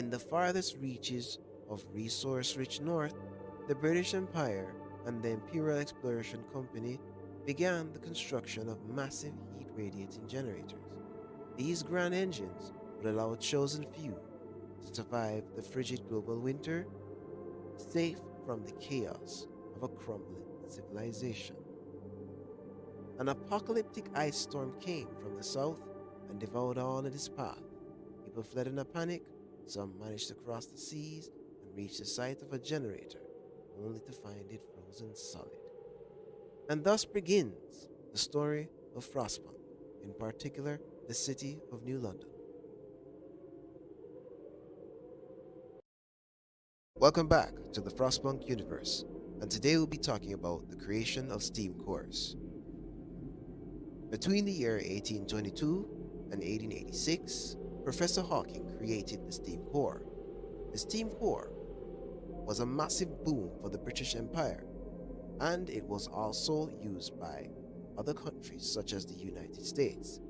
In the farthest reaches of resource-rich north, the British Empire and the Imperial Exploration Company began the construction of massive heat-radiating generators. These grand engines would allow a chosen few to survive the frigid global winter, safe from the chaos of a crumbling civilization. An apocalyptic ice storm came from the south and devoured all in its path. People fled in a panic, some managed to cross the seas and reach the site of a generator, only to find it frozen solid. And thus begins the story of Frostpunk, in particular the city of New London. Welcome back to the Frostpunk universe, and today we'll be talking about the creation of steam cores. Between the year 1822 and 1886, Professor Hawking created the steam core. The steam core was a massive boom for the British Empire, and it was also used by other countries such as the United States.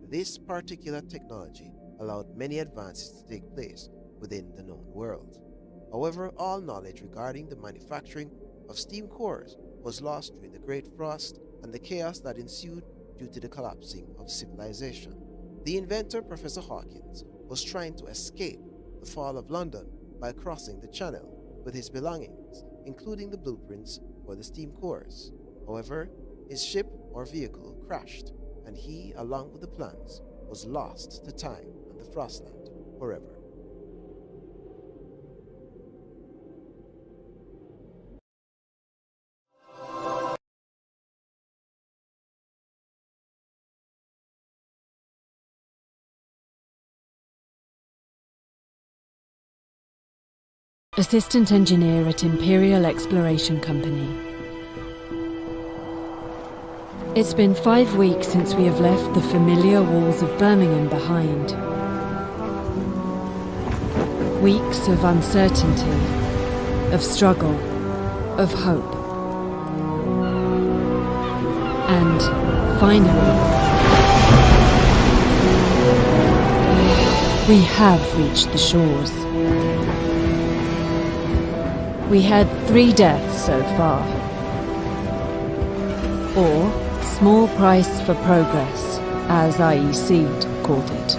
This particular technology allowed many advances to take place within the known world. However, all knowledge regarding the manufacturing of steam cores was lost during the Great Frost and the chaos that ensued due to the collapsing of civilization. The inventor, Professor Hawkins, was trying to escape the fall of London by crossing the Channel with his belongings, including the blueprints for the steam cores. However, his ship or vehicle crashed, and he, along with the plans, was lost to time and the Frostland forever. Assistant Engineer at Imperial Exploration Company. It's been 5 weeks since we have left the familiar walls of Birmingham behind. Weeks of uncertainty, of struggle, of hope. And finally, we have reached the shores. We had 3 deaths so far. Or small price for progress, as IEC called it.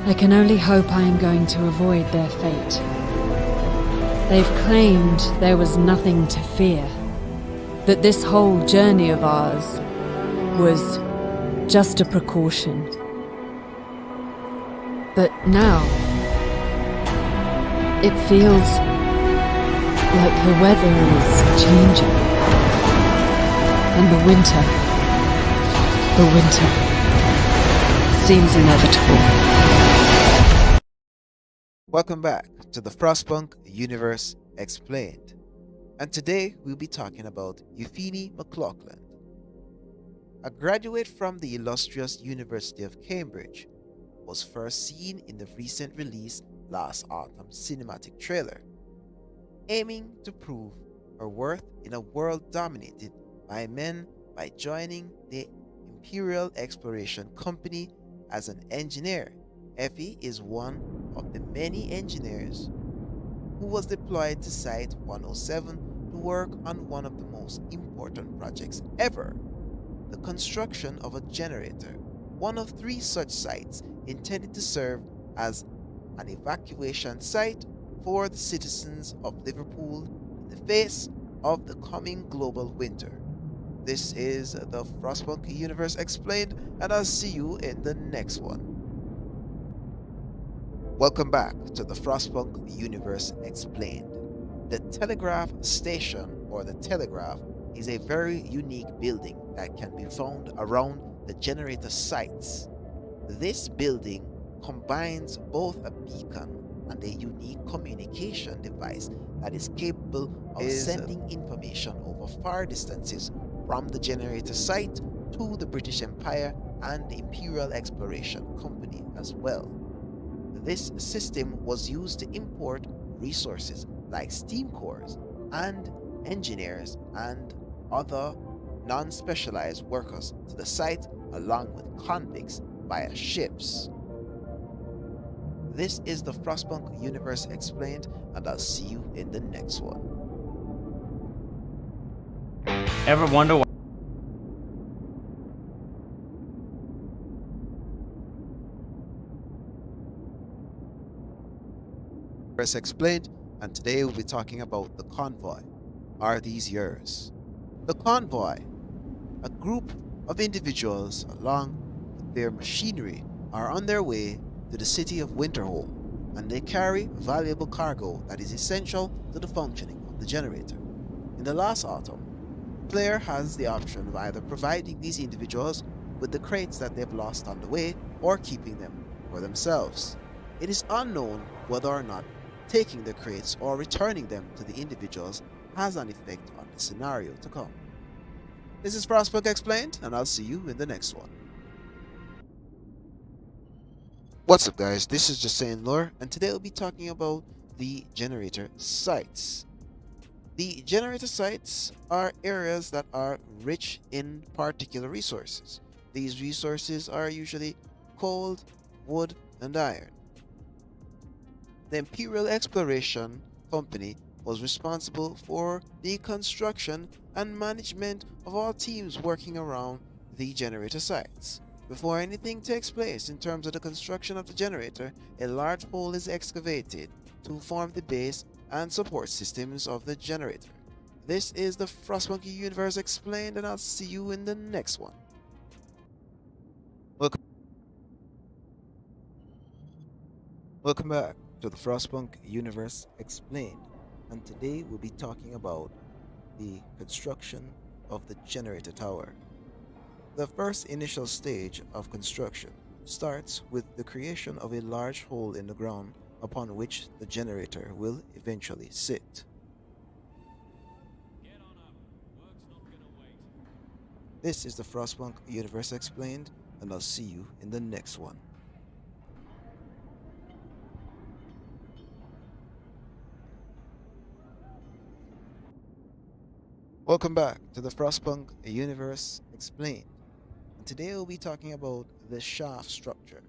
I can only hope I am going to avoid their fate. They've claimed there was nothing to fear, that this whole journey of ours was just a precaution. But now, it feels like the weather is changing. And the winter seems inevitable. Welcome back to the Frostpunk Universe Explained. And today we'll be talking about Euphenie McLaughlin. A graduate from the illustrious University of Cambridge, was first seen in the recent release last autumn's cinematic trailer, aiming to prove her worth in a world dominated by men by joining the Imperial Exploration Company as an engineer. Effie is one of the many engineers who was deployed to Site 107 to work on one of the most important projects ever, the construction of a generator, one of 3 such sites intended to serve as an evacuation site for the citizens of Liverpool in the face of the coming global winter. This is the Frostpunk Universe Explained, and I'll see you in the next one. Welcome back to the Frostpunk Universe Explained. The Telegraph Station, or the Telegraph, is a very unique building that can be found around the generator sites. This building combines both a beacon and a unique communication device that is capable of sending information over far distances from the generator site to the British Empire and the Imperial Exploration Company as well. This system was used to import resources like steam cores and engineers and other non-specialized workers to the site along with convicts via ships. This is the Frostpunk Universe Explained, and I'll see you in the next one. Ever wonder why? Universe Explained, and today we'll be talking about the convoy. Are these yours? The convoy, a group of individuals along with their machinery, are on their way to the city of Winterhome, and they carry valuable cargo that is essential to the functioning of the generator. In the last autumn, the player has the option of either providing these individuals with the crates that they've lost on the way or keeping them for themselves. It is unknown whether or not taking the crates or returning them to the individuals has an effect on the scenario to come. This is Frostpunk Explained, and I'll see you in the next one. What's up, guys? This is Jasain Lore, and today we'll be talking about the generator sites. The generator sites are areas that are rich in particular resources. These resources are usually coal, wood, and iron. The Imperial Exploration Company was responsible for the construction and management of all teams working around the generator sites. Before anything takes place in terms of the construction of the generator, a large hole is excavated to form the base and support systems of the generator. This is the Frostpunk Universe Explained, and I'll see you in the next one. Welcome back to the Frostpunk Universe Explained, and today we'll be talking about the construction of the generator tower. The first initial stage of construction starts with the creation of a large hole in the ground upon which the generator will eventually sit. This is the Frostpunk Universe Explained, and I'll see you in the next one. Welcome back to the Frostpunk Universe Explained. And today we'll be talking about the shaft structure.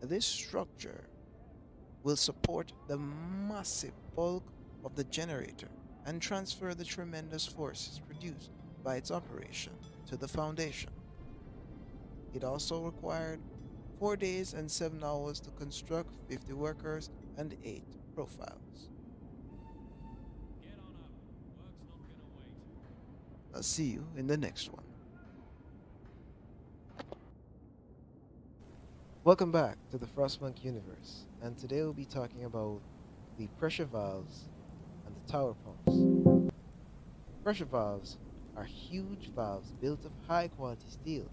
This structure will support the massive bulk of the generator and transfer the tremendous forces produced by its operation to the foundation. It also required 4 days and 7 hours to construct 50 workers and 8 profiles. I'll see you in the next one. Welcome back to the Frostpunk Universe, and today we'll be talking about the pressure valves and the tower pumps. Pressure valves are huge valves built of high quality steel,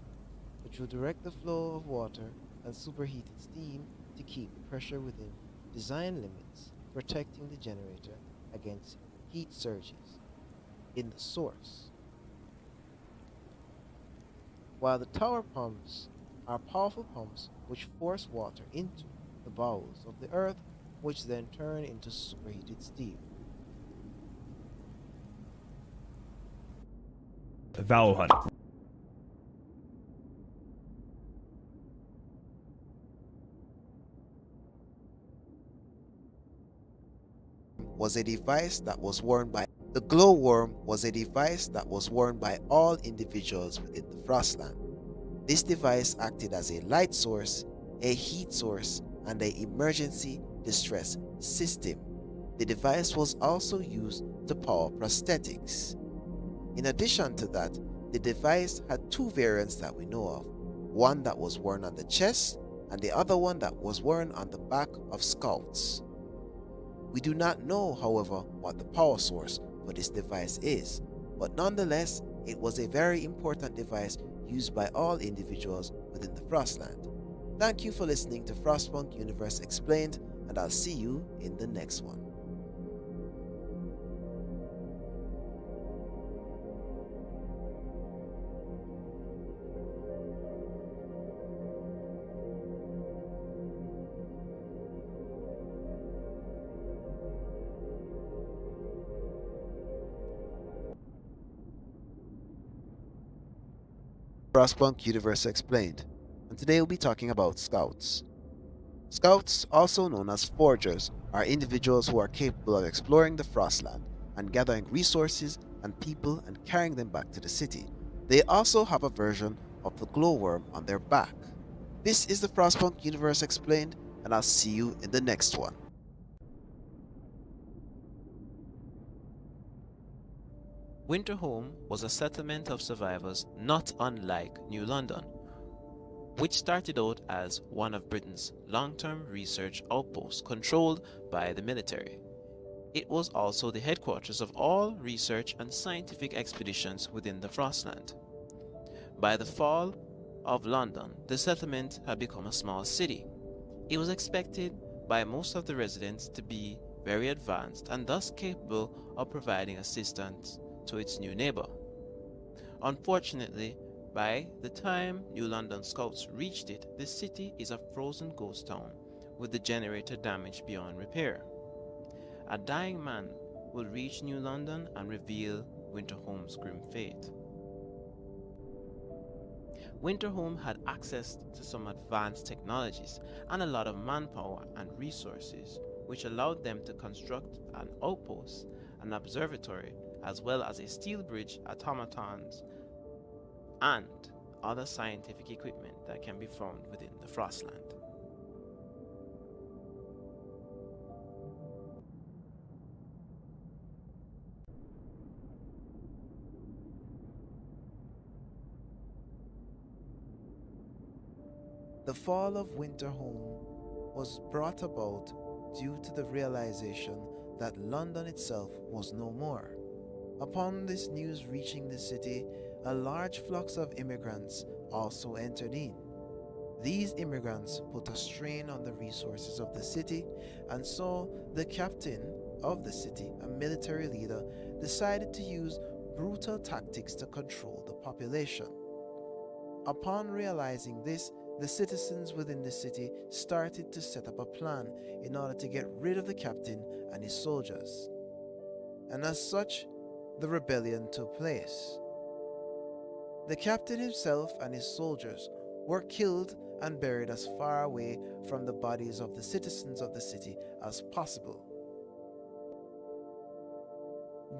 which will direct the flow of water and superheated steam to keep the pressure within design limits, protecting the generator against heat surges in the source. While the tower pumps are powerful pumps which force water into the bowels of the earth, which then turn into superheated steam. Valve hunt. Was a device that was worn by the glowworm was a device that was worn by all individuals within the Frostland. This device acted as a light source, a heat source, and an emergency distress system. The device was also used to power prosthetics. In addition to that, the device had 2 variants that we know of, one that was worn on the chest and the other one that was worn on the back of scouts. We do not know, however, what the power source for this device is, but nonetheless, it was a very important device used by all individuals within the Frostland. Thank you for listening to Frostpunk Universe Explained, and I'll see you in the next one. Frostpunk Universe Explained, and today we'll be talking about scouts. Scouts, also known as forgers, are individuals who are capable of exploring the Frostland and gathering resources and people and carrying them back to the city. They also have a version of the glowworm on their back. This is the Frostpunk Universe Explained, and I'll see you in the next one. Winterhome was a settlement of survivors not unlike New London, which started out as one of Britain's long-term research outposts controlled by the military. It was also the headquarters of all research and scientific expeditions within the Frostland. By the fall of London, the settlement had become a small city. It was expected by most of the residents to be very advanced and thus capable of providing assistance to its new neighbor. Unfortunately, by the time New London scouts reached it, the city is a frozen ghost town with the generator damaged beyond repair. A dying man will reach New London and reveal Winterhome's grim fate. Winterhome had access to some advanced technologies and a lot of manpower and resources, which allowed them to construct an outpost, an observatory, as well as a steel bridge, automatons, and other scientific equipment that can be found within the Frostland. The fall of Winterhome was brought about due to the realization that London itself was no more. Upon this news reaching the city, a large flux of immigrants also entered in. These immigrants put a strain on the resources of the city, and so the captain of the city, a military leader, decided to use brutal tactics to control the population. Upon realizing this, the citizens within the city started to set up a plan in order to get rid of the captain and his soldiers. And as such, the rebellion took place. The captain himself and his soldiers were killed and buried as far away from the bodies of the citizens of the city as possible.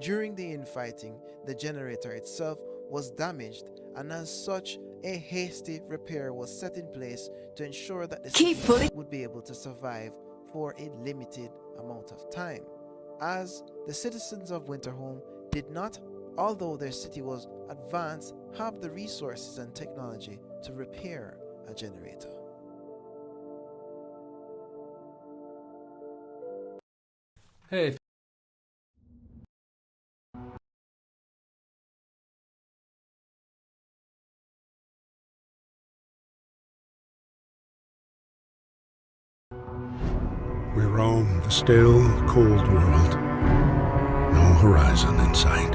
During the infighting, the generator itself was damaged, and as such, a hasty repair was set in place to ensure that the city would be able to survive for a limited amount of time, as the citizens of Winterhome did not, although their city was advanced, have the resources and technology to repair a generator. Hey. We roam the still, cold world, no horizon in sight.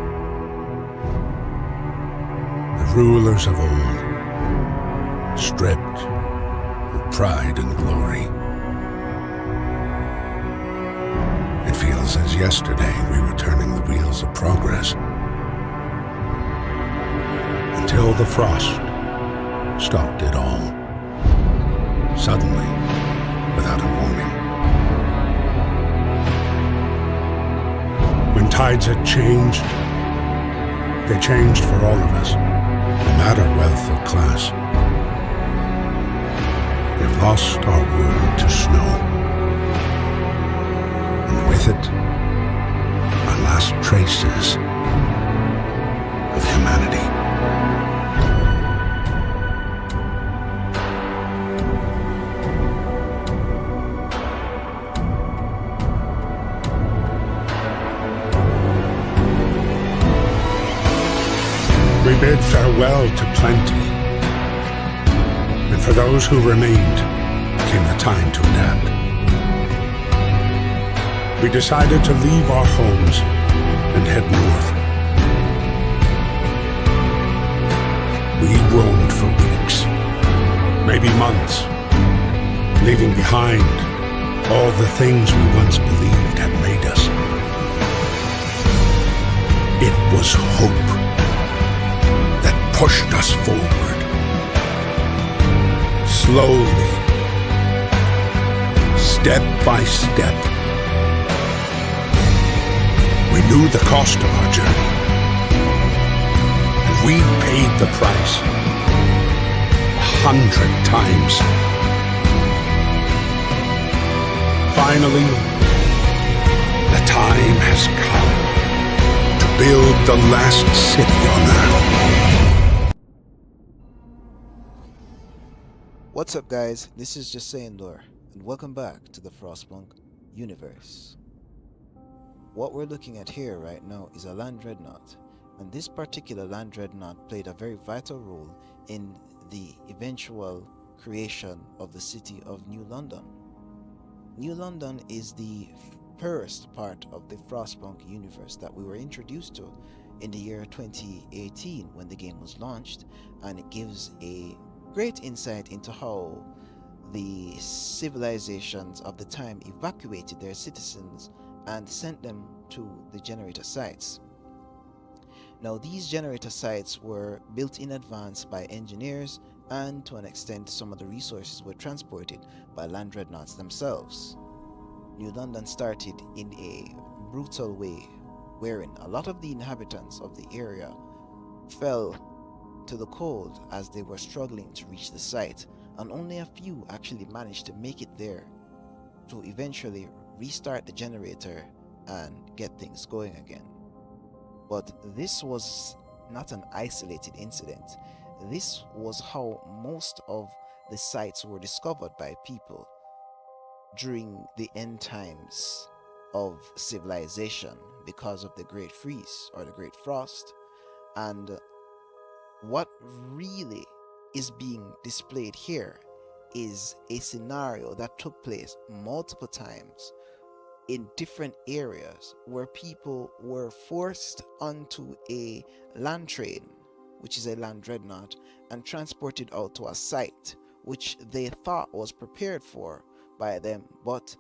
The rulers of old, stripped of pride and glory. It feels as yesterday we were turning the wheels of progress, until the frost stopped it all, suddenly, without a warning. When tides had changed, they changed for all of us, no matter wealth or class. We lost our world to snow, and with it, our last traces of humanity. We bid farewell to plenty, and for those who remained came the time to adapt. We decided to leave our homes and head north. We roamed for weeks, maybe months, leaving behind all the things we once believed had made us. It was hope that pushed us forward. Slowly, step by step. We knew the cost of our journey, and we paid the price 100 times. Finally, the time has come to build the last city on Earth. What's up, guys? This is Just Saying Lore, and welcome back to the Frostpunk universe. What we're looking at here right now is a land dreadnought, and this particular land dreadnought played a very vital role in the eventual creation of the city of New London. New London is the first part of the Frostpunk universe that we were introduced to in the year 2018 when the game was launched, and it gives a great insight into how the civilizations of the time evacuated their citizens and sent them to the generator sites. Now, these generator sites were built in advance by engineers, and to an extent some of the resources were transported by land dreadnoughts themselves. New London started in a brutal way, wherein a lot of the inhabitants of the area fell to the cold as they were struggling to reach the site, and only a few actually managed to make it there to eventually restart the generator and get things going again. But this was not an isolated incident. This was how most of the sites were discovered by people during the end times of civilization because of the Great Freeze or the Great Frost. And what really is being displayed here is a scenario that took place multiple times in different areas where people were forced onto a land train, which is a land dreadnought, and transported out to a site which they thought was prepared for by them, but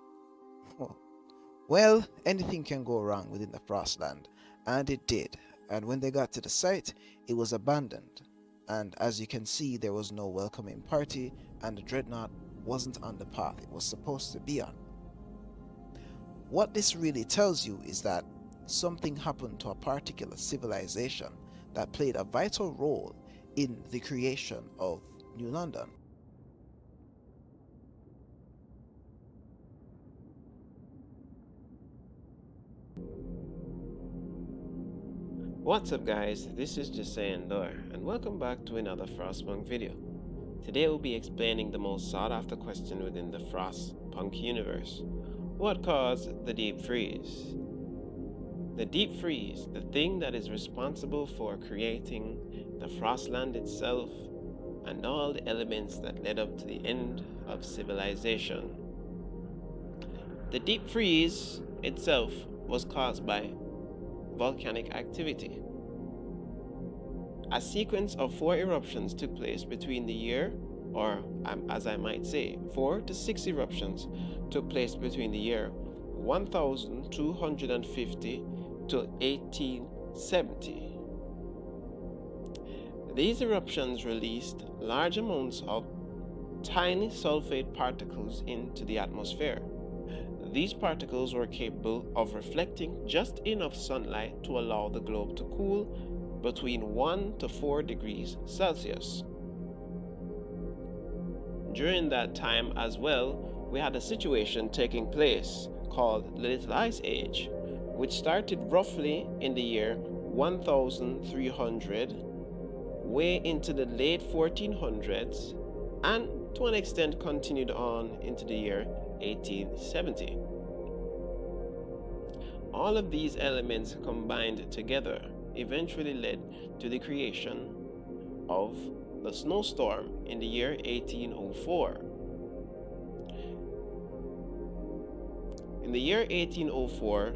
well, anything can go wrong within the Frostland, and it did. And when they got to the site, it was abandoned, and as you can see, there was no welcoming party, and the dreadnought wasn't on the path it was supposed to be on. What this really tells you is that something happened to a particular civilization that played a vital role in the creation of New London. What's up, guys, this is Just Saying Lore, and welcome back to another Frostpunk video. Today we'll be explaining the most sought after question within the Frostpunk universe. What caused the deep freeze? The deep freeze, the thing that is responsible for creating the Frostland itself and all the elements that led up to the end of civilization. The deep freeze itself was caused by volcanic activity. A sequence of 4 eruptions took place between the year, or as I might say, 4 to 6 eruptions took place between the year 1250 to 1870. These eruptions released large amounts of tiny sulfate particles into the atmosphere. These particles were capable of reflecting just enough sunlight to allow the globe to cool between 1 to 4 degrees Celsius. During that time as well, we had a situation taking place called the Little Ice Age, which started roughly in the year 1300, way into the late 1400s, and to an extent continued on into the year 1870. All of these elements combined together eventually led to the creation of the snowstorm in the year 1804. In the year 1804,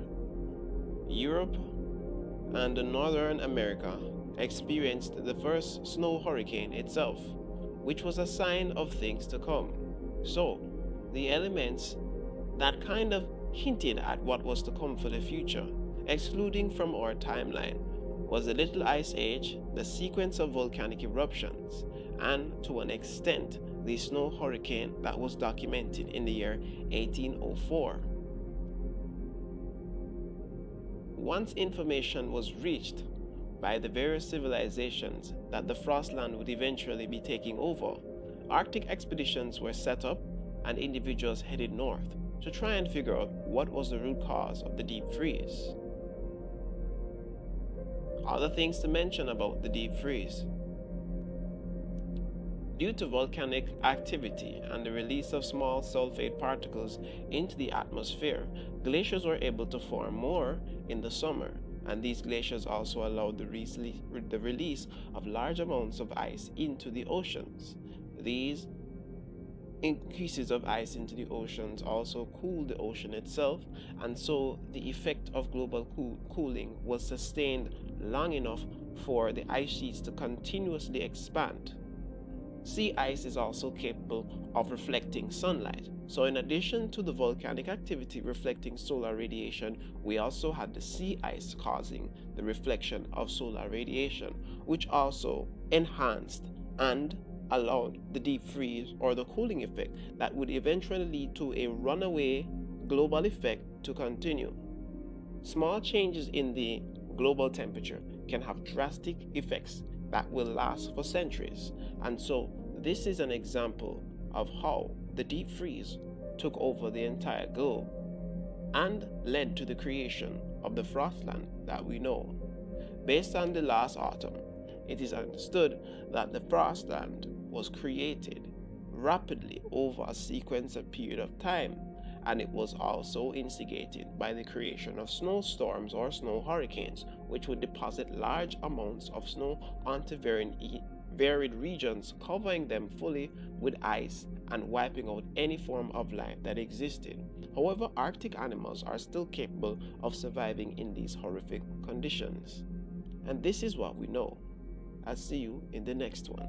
Europe and Northern America experienced the first snow hurricane itself, which was a sign of things to come. So, the elements that kind of hinted at what was to come for the future, excluding from our timeline, was the Little Ice Age, the sequence of volcanic eruptions, and to an extent, the snow hurricane that was documented in the year 1804. Once information was reached by the various civilizations that the Frostland would eventually be taking over, Arctic expeditions were set up and individuals headed north to try and figure out what was the root cause of the deep freeze. Other things to mention about the deep freeze. Due to volcanic activity and the release of small sulfate particles into the atmosphere, glaciers were able to form more in the summer, and these glaciers also allowed the release of large amounts of ice into the oceans. These increases of ice into the oceans also cooled the ocean itself, and so the effect of global cooling was sustained long enough for the ice sheets to continuously expand. Sea ice is also capable of reflecting sunlight. So in addition to the volcanic activity reflecting solar radiation, we also had the sea ice causing the reflection of solar radiation, which also enhanced and allowed the deep freeze or the cooling effect that would eventually lead to a runaway global effect to continue. Small changes in the global temperature can have drastic effects that will last for centuries, and so this is an example of how the deep freeze took over the entire globe and led to the creation of the Frostland that we know. Based on the last autumn, it is understood that the Frostland was created rapidly over a sequential period of time, and it was also instigated by the creation of snowstorms or snow hurricanes, which would deposit large amounts of snow onto varied regions, covering them fully with ice and wiping out any form of life that existed. However, Arctic animals are still capable of surviving in these horrific conditions. And this is what we know. I'll see you in the next one.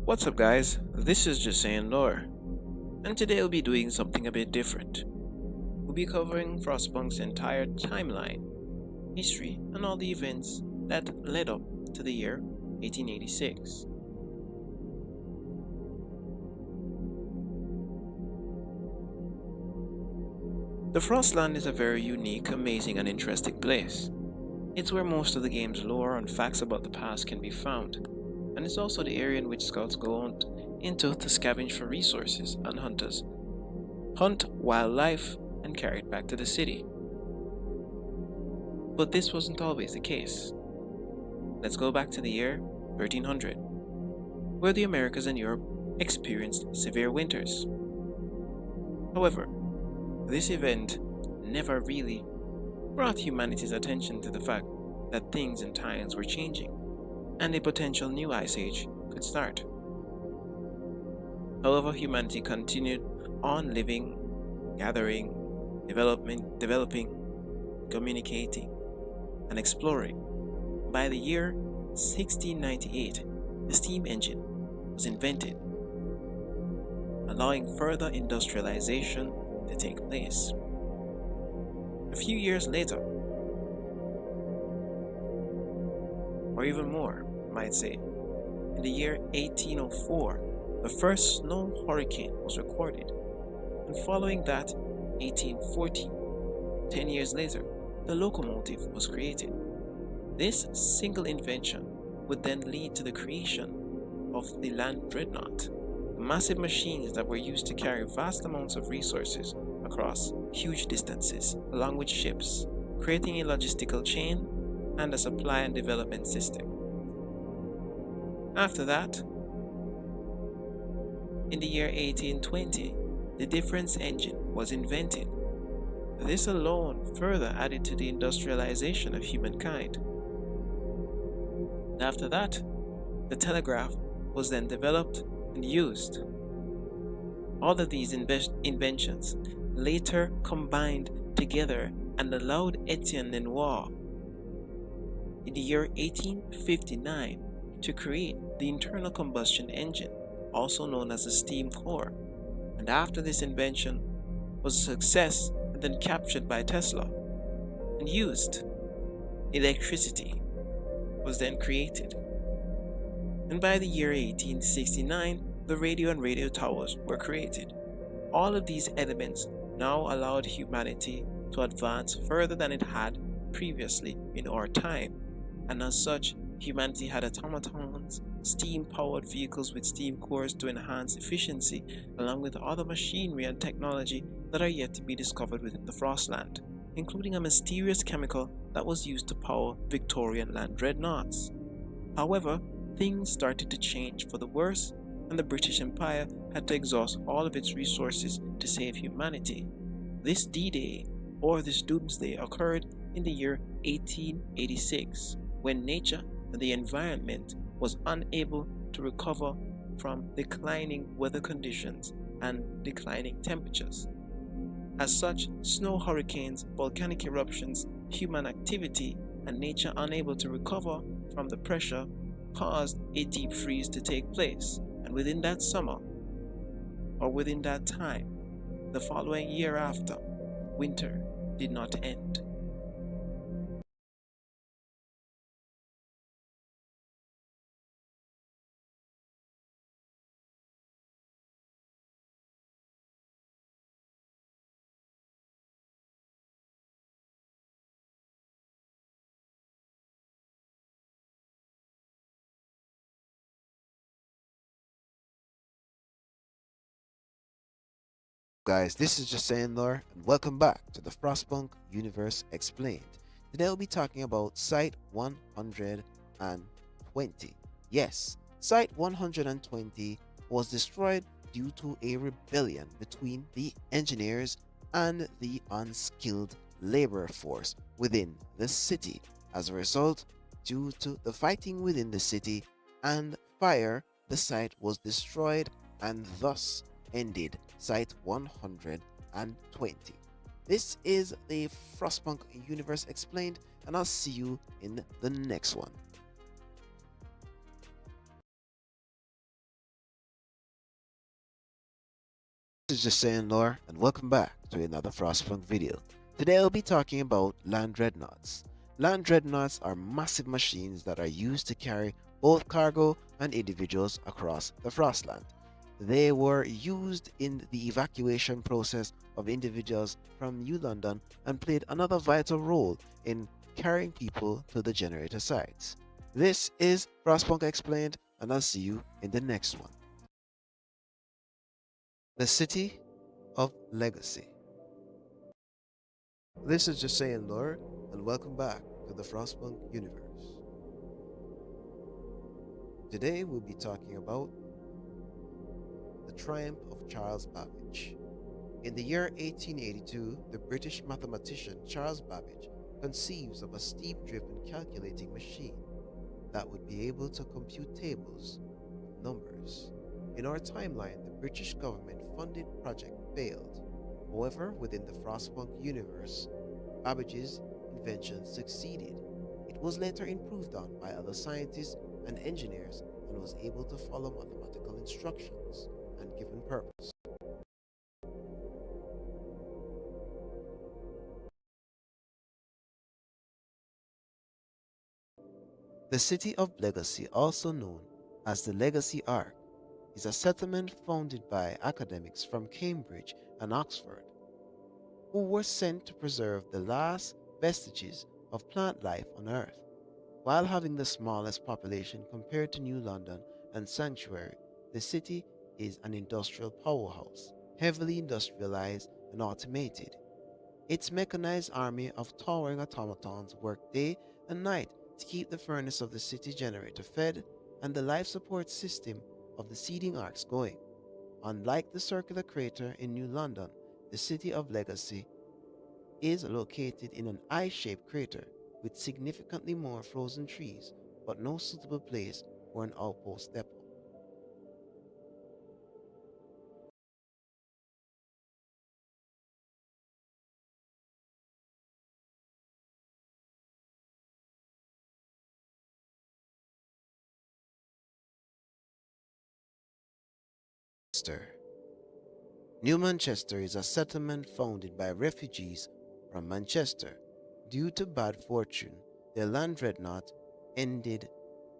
What's up guys, this is just saying lore, and today we'll be doing something a bit different. We'll be covering Frostpunk's entire timeline, history, and all the events that led up to the year 1886. The Frostland is a very unique, amazing, and interesting place. It's where most of the game's lore and facts about the past can be found, and it's also the area in which scouts go out into to scavenge for resources and hunters, hunt wildlife, and carry it back to the city. But this wasn't always the case. Let's go back to the year 1300, where the Americas and Europe experienced severe winters. However, this event never really brought humanity's attention to the fact that things and times were changing, and a potential new ice age could start. However, humanity continued on living, gathering, developing, communicating, and exploring. By the year 1698, the steam engine was invented, allowing further industrialization to take place. A few years later, or even more, might say, in the year 1804, the first snow hurricane was recorded, and following that, 1840, 10 years later, the locomotive was created. This single invention would then lead to the creation of the land dreadnought, massive machines that were used to carry vast amounts of resources across huge distances, along with ships, creating a logistical chain and a supply and development system. After that, in the year 1820, the difference engine was invented. This alone further added to the industrialization of humankind. After that, the telegraph was then developed and used. All of these inventions later combined together and allowed Etienne Lenoir in the year 1859 to create the internal combustion engine, also known as the steam core, and after this invention was a success and then captured by Tesla and used, electricity was then created. And by the year 1869, the radio and radio towers were created. All of these elements now allowed humanity to advance further than it had previously in our time, and as such, humanity had automatons, steam-powered vehicles with steam cores to enhance efficiency, along with other machinery and technology that are yet to be discovered within the Frostland, including a mysterious chemical that was used to power Victorian land dreadnoughts. However, things started to change for the worse, and the British Empire had to exhaust all of its resources to save humanity. This D-Day, or this Doomsday, occurred in the year 1886, when nature and the environment was unable to recover from declining weather conditions and declining temperatures. As such, snow hurricanes, volcanic eruptions, human activity, and nature unable to recover from the pressure caused a deep freeze to take place, and within that summer, or within that time, the following year after, winter did not end. Guys, this is just saying Lore, and welcome back to the Frostpunk Universe Explained. Today we'll be talking about Site 120. Yes, Site 120 was destroyed due to a rebellion between the engineers and the unskilled labor force within the city. As a result, due to the fighting within the city and fire, the site was destroyed and thus ended Site 120. This is the Frostpunk Universe Explained, and I'll see you in the next one. This is just saying Lore, and welcome back to another Frostpunk video. Today I'll be talking about land dreadnoughts. Land dreadnoughts are massive machines that are used to carry both cargo and individuals across the Frostland. They were used in the evacuation process of individuals from New London and played another vital role in carrying people to the generator sites. This is Frostpunk Explained, and I'll see you in the next one. The City of Legacy. This is just saying Lore, and welcome back to the Frostpunk Universe. Today we'll be talking about the triumph of Charles Babbage. In the year 1882, the British mathematician Charles Babbage conceives of a steam-driven calculating machine that would be able to compute tables of numbers. In our timeline, the British government-funded project failed. However, within the Frostpunk universe, Babbage's invention succeeded. It was later improved on by other scientists and engineers and was able to follow mathematical instructions and given purpose. The City of Legacy, also known as the Legacy Ark, is a settlement founded by academics from Cambridge and Oxford, who were sent to preserve the last vestiges of plant life on Earth. While having the smallest population compared to New London and Sanctuary, the city is an industrial powerhouse, heavily industrialized and automated. Its mechanized army of towering automatons work day and night to keep the furnace of the city generator fed and the life support system of the seeding arcs going. Unlike the circular crater in New London, the City of Legacy is located in an eye-shaped crater with significantly more frozen trees, but no suitable place for an outpost depot. Manchester. New Manchester is a settlement founded by refugees from Manchester. Due to bad fortune, their land dreadnought ended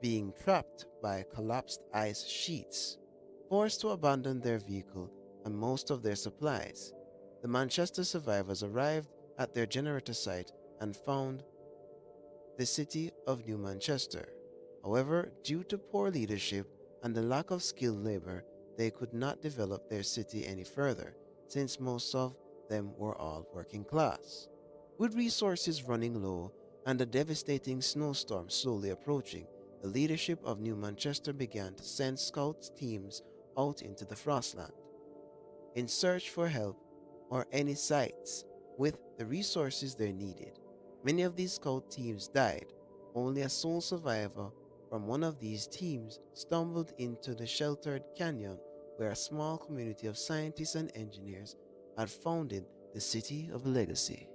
being trapped by collapsed ice sheets. Forced to abandon their vehicle and most of their supplies, the Manchester survivors arrived at their generator site and found the city of New Manchester. However, due to poor leadership and the lack of skilled labor, they could not develop their city any further, since most of them were all working class. With resources running low and a devastating snowstorm slowly approaching, the leadership of New Manchester began to send scout teams out into the Frostland in search for help or any sites with the resources they needed. Many of these scout teams died. Only a sole survivor from one of these teams stumbled into the sheltered canyon where a small community of scientists and engineers had founded the City of Legacy.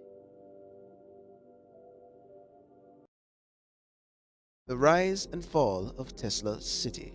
The rise and fall of Tesla City.